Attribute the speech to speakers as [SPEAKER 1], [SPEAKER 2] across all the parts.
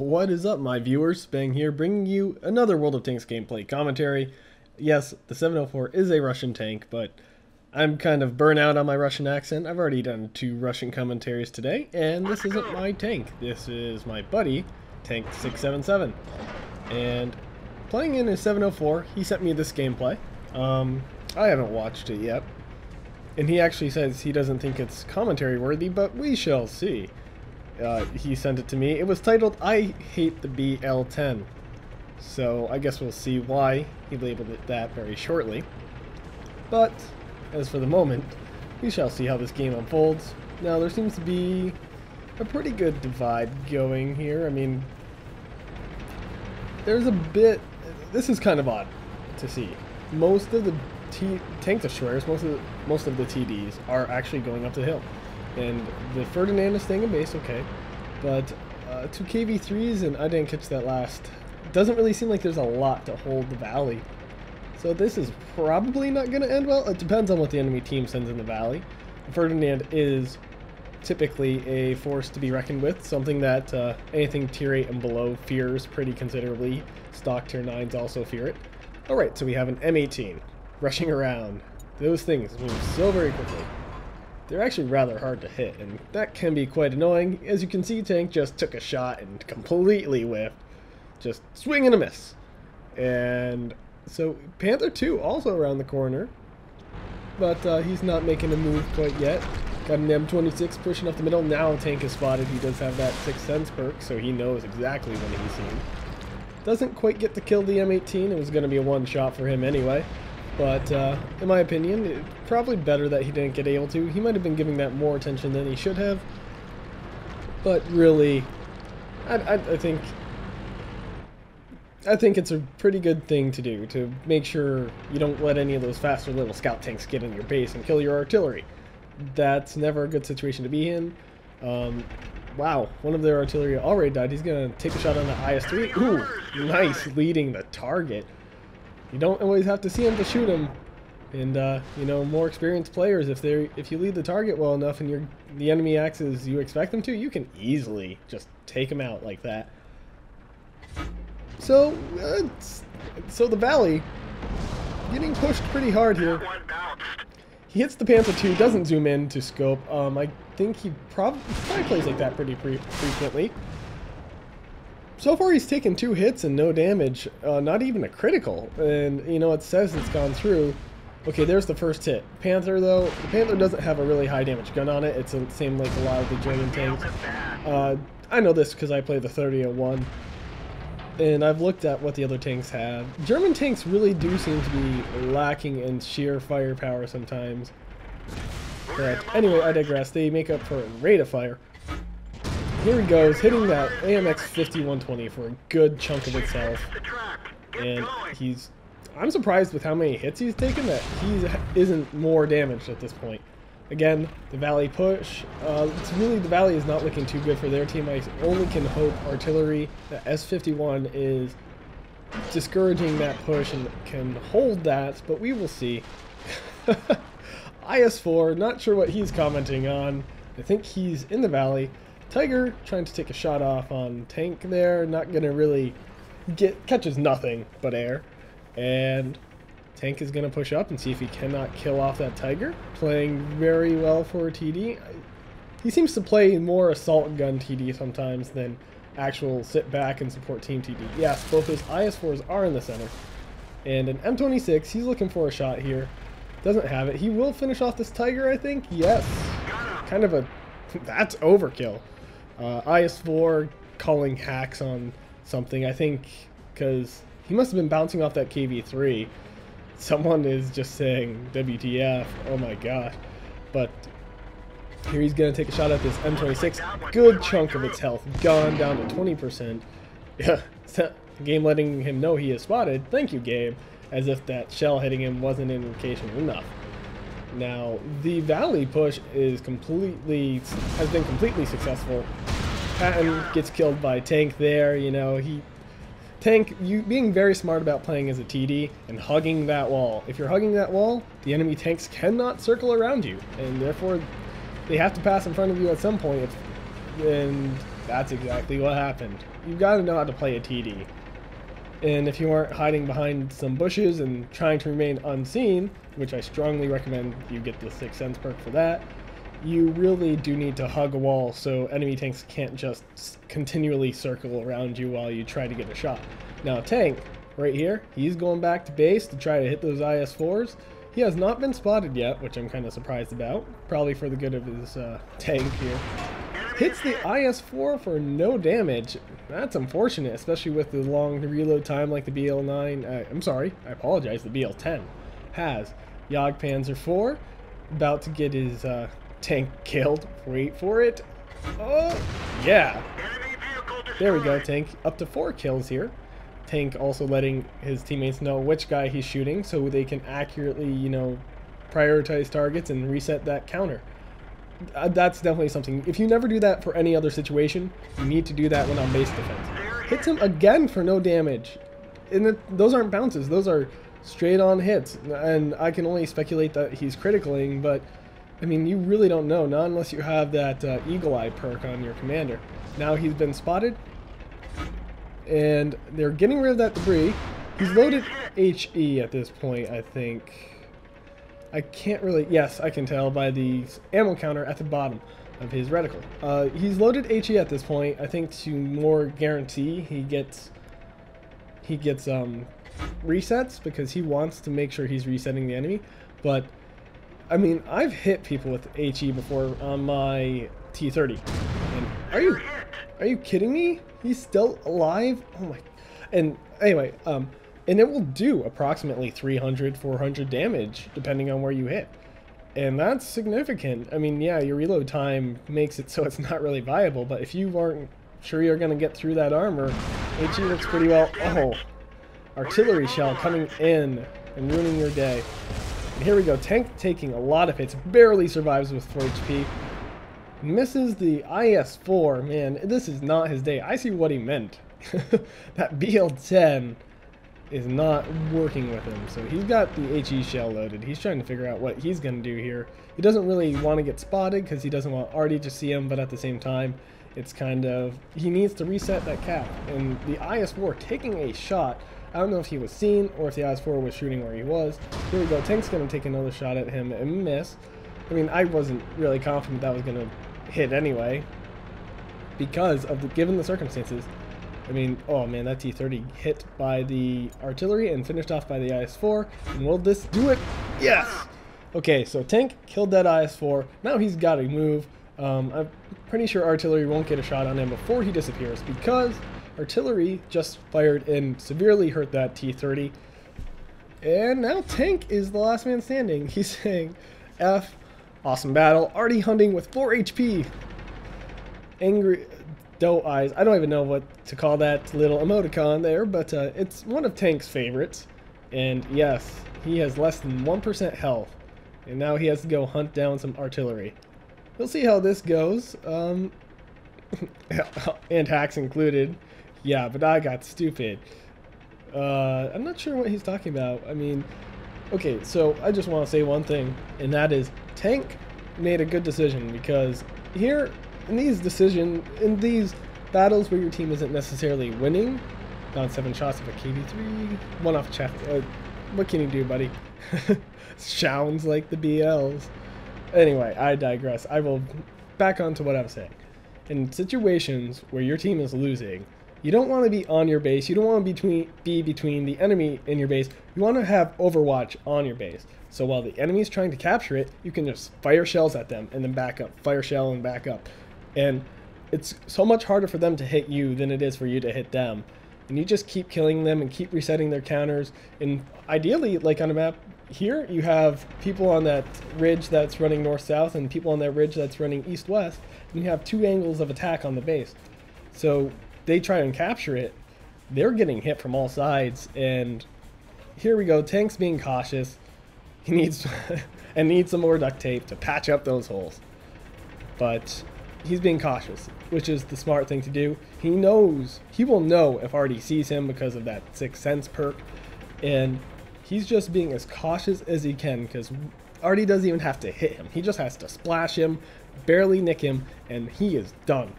[SPEAKER 1] What is up, my viewers? Spang here, bringing you another World of Tanks gameplay commentary. Yes, the 704 is a Russian tank, but I'm kind of burnt out on my Russian accent. I've already done 2 Russian commentaries today, and this isn't my tank. This is my buddy, Tank 677. And playing in his 704, he sent me this gameplay. I haven't watched it yet, and he actually says he doesn't think it's commentary worthy, but we shall see. He sent it to me. It was titled, "I Hate the BL-10." So I guess we'll see why he labeled it that very shortly. But as for the moment, we shall see how this game unfolds. Now, there seems to be a pretty good divide going here. I mean, there's a bit... This is kind of odd to see. Most of the tank destroyers, most of the TDs are actually going up the hill. And the Ferdinand is staying in base, okay. But 2 KV3s, and I didn't catch that last. It doesn't really seem like there's a lot to hold the valley. So this is probably not going to end well. It depends on what the enemy team sends in the valley. Ferdinand is typically a force to be reckoned with, something that anything tier 8 and below fears pretty considerably. Stock tier 9s also fear it. Alright, so we have an M18 rushing around. Those things move so very quickly. They're actually rather hard to hit, and that can be quite annoying. As you can see, Tank just took a shot and completely whiffed. Just swing and a miss. And so Panther 2 also around the corner, but he's not making a move quite yet. Got an M26 pushing up the middle. Now Tank is spotted. He does have that 6th Sense perk, so he knows exactly when he's seen. Doesn't quite get to kill the M18. It was going to be a one shot for him anyway. But in my opinion, it's probably better that he didn't get able to. He might have been giving that more attention than he should have. But really, I think it's a pretty good thing to do, to make sure you don't let any of those faster little scout tanks get in your base and kill your artillery. That's never a good situation to be in. Wow, one of their artillery already died. He's going to take a shot on the IS-3. Ooh, nice, leading the target. You don't always have to see him to shoot him, and you know, more experienced players, if you lead the target well enough and the enemy acts as you expect them to, you can easily just take him out like that. So the valley getting pushed pretty hard here. He hits the Panther 2, doesn't zoom in to scope. I think he probably plays like that pretty frequently. So far he's taken 2 hits and no damage, not even a critical, and you know, it says it's gone through. Okay, there's the first hit. Panther though, the Panther doesn't have a really high damage gun on it. It's the same like a lot of the German tanks. I know this because I play the 3001, and I've looked at what the other tanks have. German tanks really do seem to be lacking in sheer firepower sometimes. But anyway, I digress. They make up for a rate of fire. Here he goes, hitting that AMX 5120 for a good chunk of its health. And I'm surprised with how many hits he's taken that he isn't more damaged at this point. Again, the valley push. It's really, the valley is not looking too good for their team. I only can hope artillery, the S51 is discouraging that push and can hold that, but we will see. IS4, not sure what he's commenting on. I think he's in the valley. Tiger trying to take a shot off on Tank there, not gonna really catches nothing but air, and Tank is gonna push up and see if he cannot kill off that Tiger. Playing very well for a TD. He seems to play more assault gun TD sometimes than actual sit back and support team TD. Yes, both his IS4s are in the center, and an M26. He's looking for a shot here. Doesn't have it. He will finish off this Tiger, I think. Yes, kind of a that's overkill. IS4 calling hacks on something, I think, because he must have been bouncing off that KV3. Someone is just saying WTF, oh my god. But here he's going to take a shot at this M26. Good chunk of its health gone down to 20%. Yeah, the game letting him know he is spotted. Thank you, game. As if that shell hitting him wasn't an indication enough. Now, the valley push has been completely successful. Patton gets killed by Tank there, you know, Tank, you being very smart about playing as a TD and hugging that wall. If you're hugging that wall, the enemy tanks cannot circle around you, and therefore they have to pass in front of you at some point, and That's exactly what happened. You've got to know how to play a TD. And if you aren't hiding behind some bushes and trying to remain unseen, which I strongly recommend you get the 6th Sense perk for that, you really do need to hug a wall so enemy tanks can't just continually circle around you while you try to get a shot. Now Tank, right here, he's going back to base to try to hit those IS-4s. He has not been spotted yet, which I'm kind of surprised about, probably for the good of his tank here. Hits the IS-4 for no damage. That's unfortunate, especially with the long reload time like the BL-9. I'm sorry, I apologize, the BL-10 has. Jagdpanzer 4 about to get his tank killed. Wait for it. Oh, yeah. There we go, Tank. Up to 4 kills here. Tank also letting his teammates know which guy he's shooting so they can accurately, you know, prioritize targets and reset that counter. That's definitely something. If you never do that for any other situation, you need to do that when on base defense. Hits him again for no damage. And those aren't bounces. Those are straight on hits. And I can only speculate that he's criticaling, but I mean, you really don't know, not unless you have that Eagle Eye perk on your commander. Now he's been spotted, and they're getting rid of that debris. He's loaded HE at this point, I think. I can't really, yes, I can tell by the ammo counter at the bottom of his reticle. He's loaded HE at this point, I think, to more guarantee he gets resets, because he wants to make sure he's resetting the enemy. But I mean, I've hit people with HE before on my T30. And are you kidding me? He's still alive? Oh my. And anyway, and it will do approximately 300, 400 damage depending on where you hit. And that's significant. I mean, yeah, your reload time makes it so it's not really viable, but if you aren't sure you're going to get through that armor, HE looks pretty well. Oh, artillery shell coming in and ruining your day. And here we go, Tank taking a lot of hits, barely survives with 4 HP. Misses the IS-4, man, this is not his day. I see what he meant. That BL-10 is not working with him, so he's got the HE shell loaded. He's trying to figure out what he's going to do here. He doesn't really want to get spotted because he doesn't want Artie to see him, but at the same time, it's kind of, he needs to reset that cap. And the IS-4 taking a shot. I don't know if he was seen or if the IS-4 was shooting where he was. Here we go. Tank's going to take another shot at him and miss. I mean, I wasn't really confident that was going to hit anyway because of given the circumstances. I mean, oh man, that T-30 hit by the artillery and finished off by the IS-4. And will this do it? Yes! Okay, so Tank killed that IS-4. Now he's got to move. I'm pretty sure artillery won't get a shot on him before he disappears because artillery just fired and severely hurt that T-30. And now Tank is the last man standing. He's saying, F, awesome battle, Artie hunting with 4 HP. Angry doe eyes. I don't even know what to call that little emoticon there, but it's one of Tank's favorites. And yes, he has less than 1% health. And now he has to go hunt down some artillery. We'll see how this goes. And hacks included. Yeah, but I got stupid. I'm not sure what he's talking about. I mean, okay, so I just want to say one thing, and that is Tank made a good decision, because here in these battles where your team isn't necessarily winning, down 7 shots of a KD3, one off check. What can you do, buddy? Sounds like the BLs. Anyway, I digress. I will back on to what I'm saying. In situations where your team is losing, you don't want to be on your base. You don't want to be between the enemy and your base. You want to have Overwatch on your base. So while the enemy is trying to capture it, you can just fire shells at them and then back up. Fire shell and back up. And it's so much harder for them to hit you than it is for you to hit them. And you just keep killing them and keep resetting their counters. And ideally, like on a map here, you have people on that ridge that's running north-south and people on that ridge that's running east-west. And you have 2 angles of attack on the base. So they try and capture it. They're getting hit from all sides. And here we go. Tank's being cautious. He needs and needs some more duct tape to patch up those holes. But he's being cautious, which is the smart thing to do. He knows, he will know if Artie sees him because of that 6th Sense perk. And he's just being as cautious as he can, because Artie doesn't even have to hit him. He just has to splash him, barely nick him, and he is done.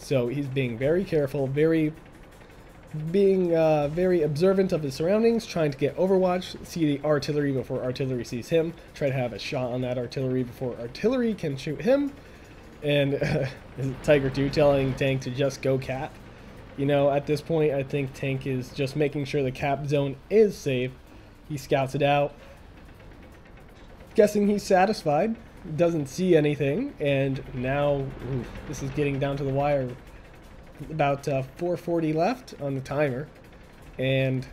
[SPEAKER 1] So he's being very careful, very observant of his surroundings, trying to get Overwatch, see the artillery before artillery sees him, try to have a shot on that artillery before artillery can shoot him. And Tiger 2 telling Tank to just go cap. You know, at this point, I think Tank is just making sure the cap zone is safe. He scouts it out. Guessing he's satisfied. Doesn't see anything. And now, this is getting down to the wire. About 4:40 left on the timer. And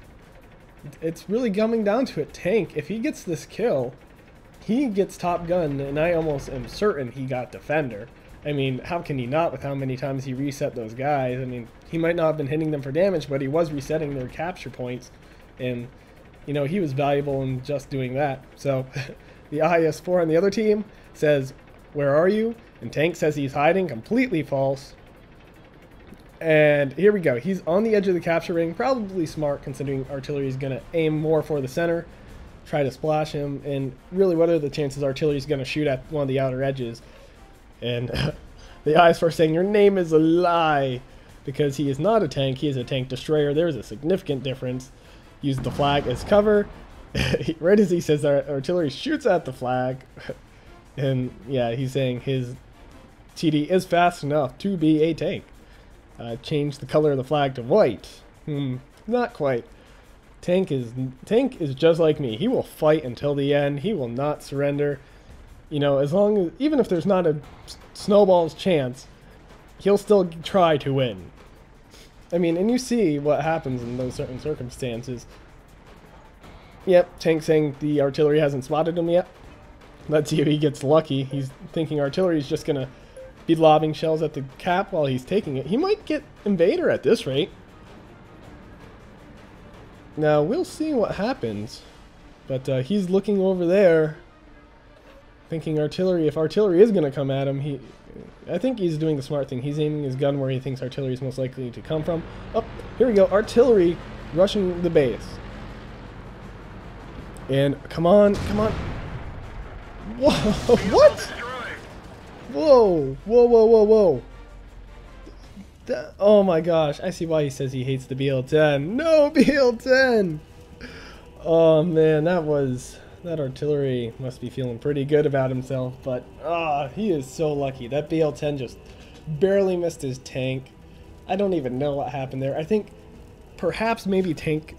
[SPEAKER 1] it's really coming down to it. Tank, if he gets this kill, he gets top gun. And I almost am certain he got defender. I mean, how can he not with how many times he reset those guys? I mean, he might not have been hitting them for damage, but he was resetting their capture points. And, you know, he was valuable in just doing that. So, the IS-4 on the other team says, "Where are you?" And Tank says he's hiding. Completely false. And here we go. He's on the edge of the capture ring. Probably smart, considering artillery is going to aim more for the center. Try to splash him. And really, what are the chances artillery is going to shoot at one of the outer edges? And the IS-4 saying, "Your name is a lie," because he is not a tank. He is a tank destroyer. There's a significant difference. Use the flag as cover. Right as he says that, artillery shoots at the flag. And yeah, he's saying his TD is fast enough to be a tank. Change the color of the flag to white. Not quite. Tank is just like me. He will fight until the end. He will not surrender. You know, as long as, even if there's not a snowball's chance, he'll still try to win. I mean, and you see what happens in those certain circumstances. Yep, Tank saying the artillery hasn't spotted him yet. Let's see if he gets lucky. He's thinking artillery is just going to be lobbing shells at the cap while he's taking it. He might get Invader at this rate. Now, we'll see what happens. But he's looking over there, thinking artillery. If artillery is going to come at him, I think he's doing the smart thing. He's aiming his gun where he thinks artillery is most likely to come from. Oh, here we go. Artillery rushing the base. And come on, come on. Whoa, what? Whoa, whoa, whoa, whoa, whoa. Oh my gosh, I see why he says he hates the BL-10. No, BL-10! Oh man, that artillery must be feeling pretty good about himself, but he is so lucky. That BL-10 just barely missed his tank. I don't even know what happened there. I think perhaps maybe Tank,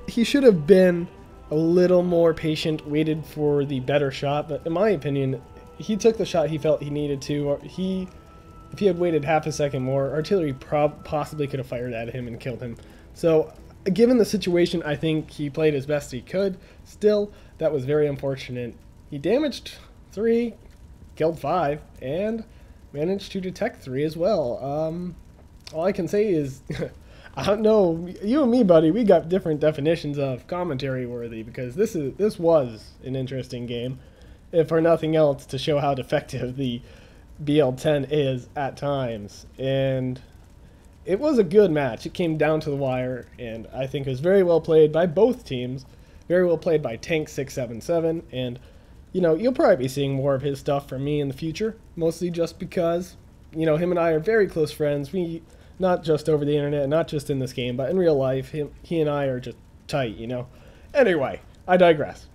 [SPEAKER 1] he should have been a little more patient, waited for the better shot, but in my opinion, he took the shot he felt he needed to. If he had waited half a second more, artillery possibly could have fired at him and killed him. So, given the situation, I think he played as best he could. Still, that was very unfortunate. He damaged 3, killed 5, and managed to detect 3 as well. All I can say is, I don't know, you and me, buddy, we got different definitions of commentary worthy, because this was an interesting game, if for nothing else, to show how defective the BL-10 is at times. And it was a good match. It came down to the wire, and I think it was very well played by both teams. Very well played by Tank 677, and you know, you'll probably be seeing more of his stuff from me in the future, mostly just because, you know, him and I are very close friends. We, not just over the internet, not just in this game, but in real life, he and I are just tight, you know. Anyway, I digress.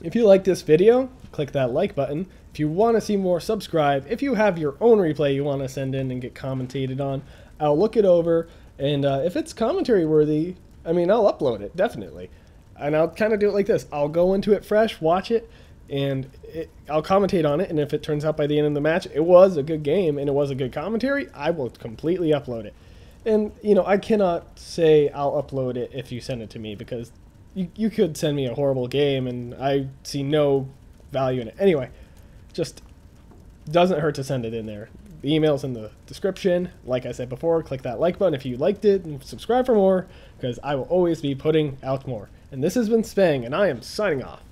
[SPEAKER 1] If you like this video, click that like button. If you want to see more, subscribe. If you have your own replay you want to send in and get commentated on, I'll look it over, and if it's commentary worthy, I mean, I'll upload it, definitely. And I'll kind of do it like this. I'll go into it fresh, watch it, and I'll commentate on it, and if it turns out by the end of the match it was a good game and it was a good commentary, I will completely upload it. And, you know, I cannot say I'll upload it if you send it to me, because you could send me a horrible game and I see no value in it. Anyway, just doesn't hurt to send it in there. The email's in the description. Like I said before, click that like button if you liked it, and subscribe for more, because I will always be putting out more. And this has been Spang, and I am signing off.